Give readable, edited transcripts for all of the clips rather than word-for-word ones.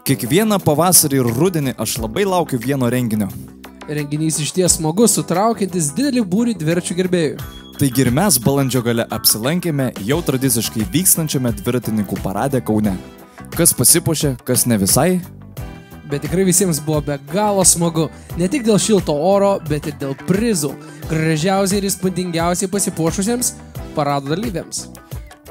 Kiekvieną pavasarį ir rudenį aš labai laukiu vieno renginio. Renginys išties smagus, sutraukiantis didelį būrį dviračių gerbėjų. Taigi ir mes balandžio gale apsilankėme jau tradiciškai vykstančiame dviratininkų parade Kaune. Kas pasipuošė, kas ne visai. Bet tikrai visiems buvo be galo smagu. Ne tik dėl šilto oro, bet ir dėl prizų. Gražiausiai ir įspūdingiausiai pasipuošusiems parado dalyviams.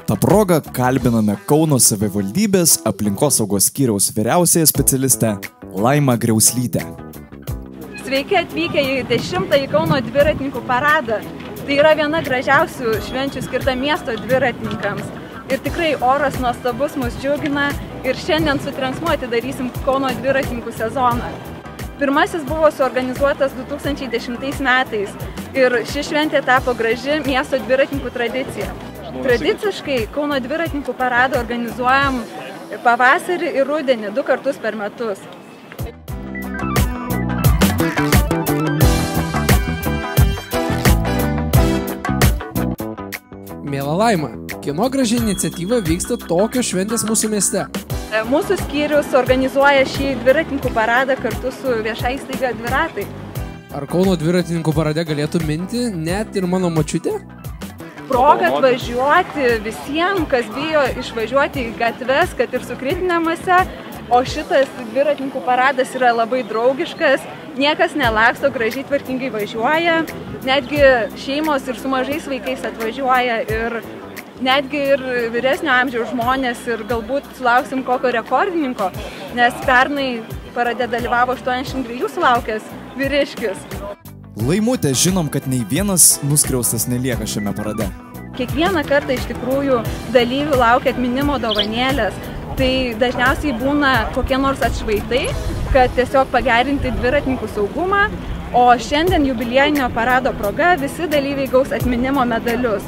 Ta proga kalbiname Kauno savivaldybės aplinkosaugos skyriaus vyriausiąją specialistę Laimą Griauslytę. Sveiki atvykę į 10-ąjį Kauno dviratininkų paradą. Tai yra viena gražiausių švenčių skirta miesto dviratininkams. Ir tikrai oras nuostabus mus džiugina ir šiandien sutransliuoti darysim Kauno dviratininkų sezoną. Pirmasis buvo suorganizuotas 2010 metais ir ši šventė tapo graži miesto dviratininkų tradicija. Tradiciškai Kauno dviratininkų paradą organizuojam pavasarį ir rudenį 2 kartus per metus. Miela Laima, kieno graži iniciatyva vyksta tokios šventės mūsų mieste? Mūsų skyrius organizuoja šį dviratininkų paradą kartu su vieša įstaiga Dviratai. Ar Kauno dviratininkų parade galėtų minti net ir mano močiutė? Proga atvažiuoti visiems, kas bijo išvažiuoti į gatves, kad ir su kritinė mase, o šitas dviratininkų paradas yra labai draugiškas, niekas nelaksto, gražiai tvarkingai važiuoja, netgi šeimos ir su mažais vaikais atvažiuoja ir netgi ir vyresnio amžiaus žmonės ir galbūt sulauksim kokio rekordininko, nes pernai parade dalyvavo 82 sulaukęs vyriškis. Laimutė, žinom, kad nei vienas nuskriaustas nelieka šiame parade. Kiekvieną kartą iš tikrųjų dalyvių laukia atminimo dovanėlės. Tai dažniausiai būna kokie nors atšvaitai, kad tiesiog pagerinti dviratininkų saugumą, o šiandien jubiliejinio parado proga visi dalyviai gaus atminimo medalius.